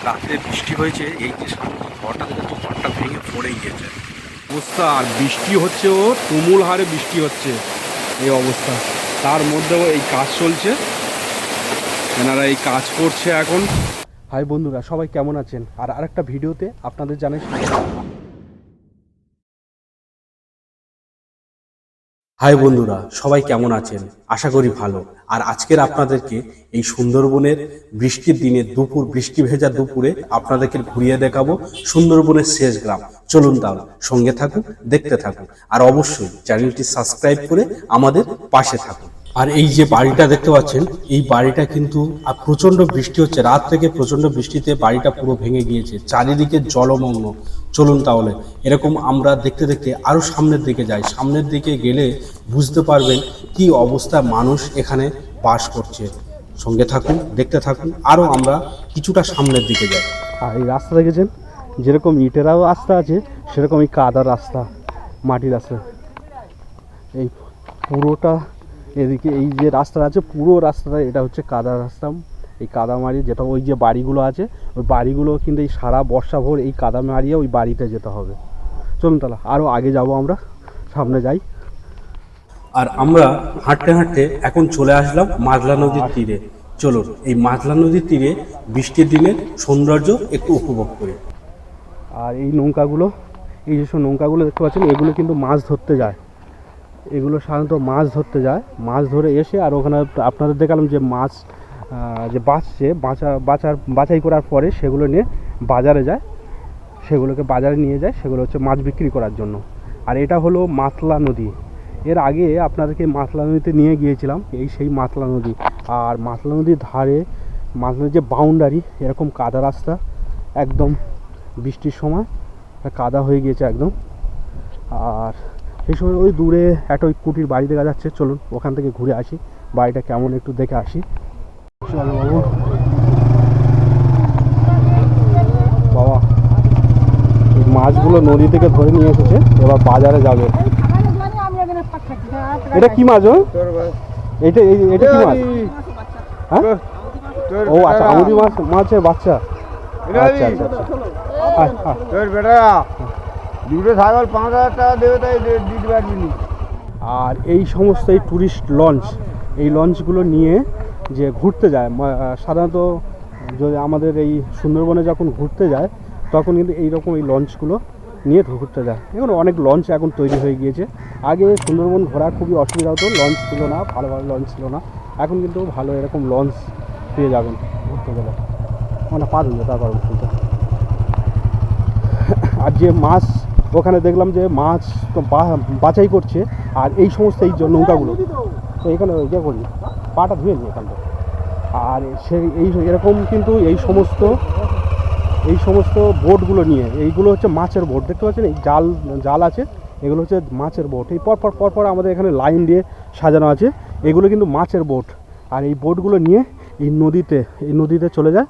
রাত্রে বৃষ্টি হয়েছে, এই যে সামনে ঘরটা দেখে তো ঘরটা ভেঙে পড়ে গিয়েছে অবস্থা। আর বৃষ্টি হচ্ছে, ও তুমুল হারে বৃষ্টি হচ্ছে এই অবস্থা। তার মধ্যেও এই কাজ চলছে, এনারা এই কাজ করছে এখন। হাই বন্ধুরা, সবাই কেমন আছেন? আর আরেকটা ভিডিওতে আপনাদের জানাই হাই বন্ধুরা, সবাই কেমন আছেন? আশা করি ভালো। আর আজকের আপনাদেরকে এই সুন্দরবনের বৃষ্টির দিনে দুপুর, বৃষ্টি ভেজা দুপুরে আপনাদেরকে ঘুরিয়ে দেখাবো সুন্দরবনের শেষ গ্রাম। চলুন তাহলে সঙ্গে থাকুন, দেখতে থাকুন, আর অবশ্যই চ্যানেলটি সাবস্ক্রাইব করে আমাদের পাশে থাকুন। আর এই যে বাড়িটা দেখতে পাচ্ছেন, এই বাড়িটা কিন্তু প্রচন্ড বৃষ্টি হচ্ছে, রাত থেকে প্রচন্ড বৃষ্টিতে বাড়িটা পুরো ভেঙে গিয়েছে, চারিদিকে জলমগ্ন। চলুন তাহলে এরকম আমরা দেখতে দেখতে আরো সামনের দিকে যাই। সামনের দিকে গেলে বুঝতে পারবেন কি অবস্থা মানুষ এখানে বাস করছে। সঙ্গে থাকুন, দেখতে থাকুন, আরো আমরা কিছুটা সামনের দিকে যাই। আর এই রাস্তা দেখেছেন, যেরকম ইটেরাও রাস্তা আছে সেরকম এই কাদার রাস্তা, মাটির রাস্তা। এই পুরোটা এদিকে এই যে রাস্তা আছে, পুরো রাস্তাটা এটা হচ্ছে কাদা রাস্তা। এই কাদা মারি যেটা, ওই যে বাড়িগুলো আছে ওই বাড়িগুলো কিন্তু এই সারা বর্ষা ভোর এই কাদা মারিয়ে ওই বাড়িতে যেতে হবে। চলুন তাহলে আরও আগে যাব, আমরা সামনে যাই। আর আমরা হাঁটতে হাঁটতে এখন চলে আসলাম মাতলা নদীর তীরে। চলুন এই মাতলা নদীর তীরে বৃষ্টির দিনে সৌন্দর্য একটু উপভোগ করি। আর এই নৌকাগুলো, এই যেসব নৌকাগুলো দেখতে পাচ্ছেন, এগুলো কিন্তু মাছ ধরতে যায়। এগুলো সাধারণত মাছ ধরতে যায়, মাছ ধরে এসে আর ওখানে আপনাদের দেখালাম যে মাছ যে বাছাই করার পরে সেগুলো নিয়ে বাজারে যায়, সেগুলোকে বাজারে নিয়ে যায়, সেগুলো হচ্ছে মাছ বিক্রি করার জন্য। আর এটা হলো মাতলা নদী। এর আগে আপনাদেরকে মাতলা নদীতে নিয়ে গিয়েছিলাম, এই সেই মাতলা নদী। আর মাতলা নদীর ধারে মাতলা নদীর যে বাউন্ডারি, এরকম কাদা রাস্তা, একদম বৃষ্টির সময় কাদা হয়ে গিয়েছে একদম। আর এই সময় ওই দূরে একটা ওই কুটির বাড়ি দেখা যাচ্ছে, চলুন ওখান থেকে ঘুরে আসি, বাড়িটা কেমন একটু দেখে আসি। চলো বাবু, বাবা এই মাছগুলো নদী থেকে ধরে নিয়ে এসেছে, এবার বাজারে যাবে। এটা কি মাছ? এটা এটা কি মাছ? হ্যাঁ, ও আচ্ছা, আমুদি মাছ, মাছের বাচ্চা। আচ্ছা আচ্ছা আচ্ছা। দুটো ছাগল 5,000 টাকা দেবে, তাই দিতে পারবি। আর এই সমস্ত এই ট্যুরিস্ট লঞ্চ, এই লঞ্চগুলো নিয়ে যে ঘুরতে যায়, সাধারণত যদি আমাদের এই সুন্দরবনে যখন ঘুরতে যায় তখন কিন্তু এইরকম এই লঞ্চগুলো নিয়ে ঘুরতে যায়। এখন অনেক লঞ্চ এখন তৈরি হয়ে গিয়েছে। আগে সুন্দরবন ঘোরা খুবই অসুবিধা হতো, লঞ্চ ছিল না, ভালো ভালো লঞ্চ ছিল না। এখন কিন্তু ভালো এরকম লঞ্চ পেয়ে যাবেন ঘুরতে গেলে, মানে পার হয়ে যায় তারপর ঘুরতে। আর যে মাছ ওখানে দেখলাম যে মাছ বাছাই করছে, আর এই সমস্ত এই নৌকাগুলো তো এখানে ইয়ে করি, পাটা ধুয়ে নিই এখানটা। আর এই এরকম কিন্তু এই সমস্ত বোটগুলো নিয়ে, এইগুলো হচ্ছে মাছের বোট, দেখতে পাচ্ছেন এই জাল আছে, এগুলো হচ্ছে মাছের বোট। এই পরপর আমাদের এখানে লাইন দিয়ে সাজানো আছে, এগুলো কিন্তু মাছের বোট। আর এই বোটগুলো নিয়ে এই নদীতে চলে যায়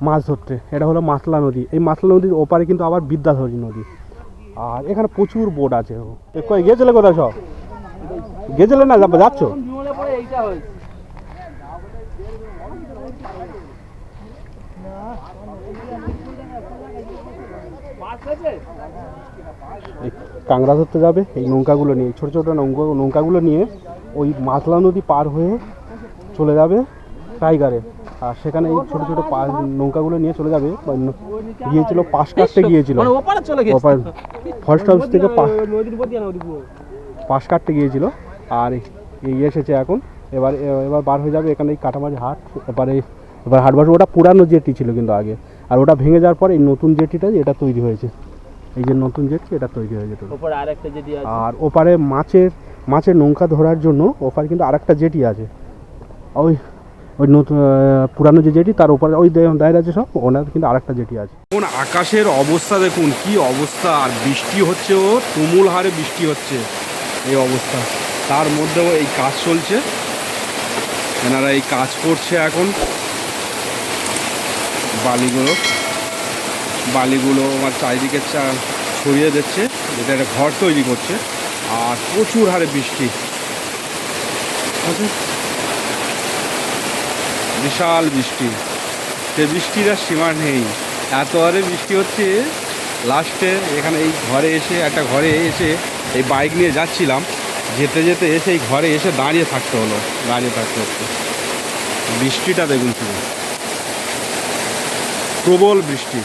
মাছ ধরতে। এটা হলো মাতলা নদী। এই মাতলা নদীর ওপারে কিন্তু আবার বিদ্যাধরী নদী। আর এখানে প্রচুর বোট আছে। কই গেছিলে কোথায়? সব গেছিলে না যাচ্ছ? এই কাঁকড়া ধরতে যাবে এই নৌকাগুলো নিয়ে, ছোটো ছোটো নৌকাগুলো নিয়ে ওই মাতলা নদী পার হয়ে চলে যাবে টাইগারে। আর সেখানে এই ছোটো ছোটো নৌকাগুলো নিয়ে চলে যাবে। গিয়েছিল পাশ কাটতে গিয়েছিল, ফরেস্ট হাউস থেকে পাশ কাটতে গিয়েছিল। আর এই এসেছে এখন, এবার বার হয়ে যাবে এখানে এই কাটামারি হাট। এবার হাট বাসে, ওটা পুরানো জেটি ছিল কিন্তু আগে, আর ওটা ভেঙে যাওয়ার পর এই নতুন জেটিটা এটা তৈরি হয়েছে। এই যে নতুন জেটি এটা তৈরি হয়ে যেত। আর ওপারে মাছের নৌকা ধরার জন্য ওপারে কিন্তু আরেকটা জেটি আছে, ওই নতুন পুরানো যে জেটি তার উপরে ওই দায়ের আছে সব, ওনার কিন্তু আরেকটা জেটি আছে। কোন আকাশের অবস্থা দেখুন, কি অবস্থা! আর বৃষ্টি হচ্ছে, ও তুমুল হারে বৃষ্টি হচ্ছে এই অবস্থা। তার মধ্যেও এই কাজ চলছে, এনারা এই কাজ করছে এখন। বালিগুলো আমার চারিদিকে ছড়িয়ে দিচ্ছে, যেটা একটা ঘর তৈরি করছে। আর প্রচুর হারে বৃষ্টি, বিশাল বৃষ্টি, সে বৃষ্টির আর সীমা নেই। এত হারে বৃষ্টি হচ্ছে, লাস্টে এখানে এই ঘরে এসে একটা ঘরে এসে এই বাইক নিয়ে যাচ্ছিলাম, যেতে যেতে এসে এই ঘরে এসে দাঁড়িয়ে থাকতে হলো, দাঁড়িয়ে থাকতে হচ্ছে। বৃষ্টিটা দেখুন শুধু, প্রবল বৃষ্টি।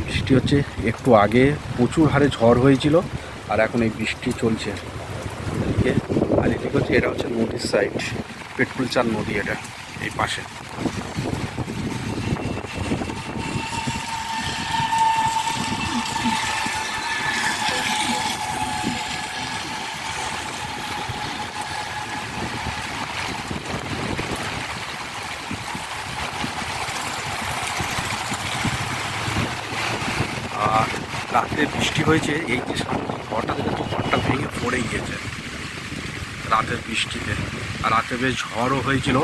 বৃষ্টি হচ্ছে, একটু আগে প্রচুর হারে ঝড় হয়েছিল, আর এখন এই বৃষ্টি চলছে এদিকে। আর এদিকে হচ্ছে, এটা হচ্ছে নদীর সাইড, পেট্রোলচার নদী এটা এই পাশে। আর রাতে বৃষ্টি হয়েছে, এই যে সামনে ঘরটা দেখে তো ঘরটা ভেঙে পড়ে গিয়েছে রাতের বৃষ্টিতে। আর রাতে বেশ ঝড়ও হয়েছিল,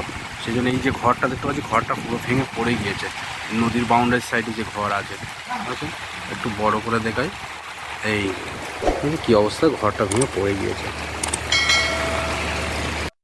সেই জন্য এই যে ঘরটা দেখতে পাচ্ছি, ঘরটা পুরো ভেঙে পড়ে গিয়েছে। নদীর বাউন্ডারি সাইডে যে ঘর আছে, দেখুন একটু বড় করে দেখাই, এই কি অবস্থা, ঘরটা ভেঙে পড়ে গিয়েছে।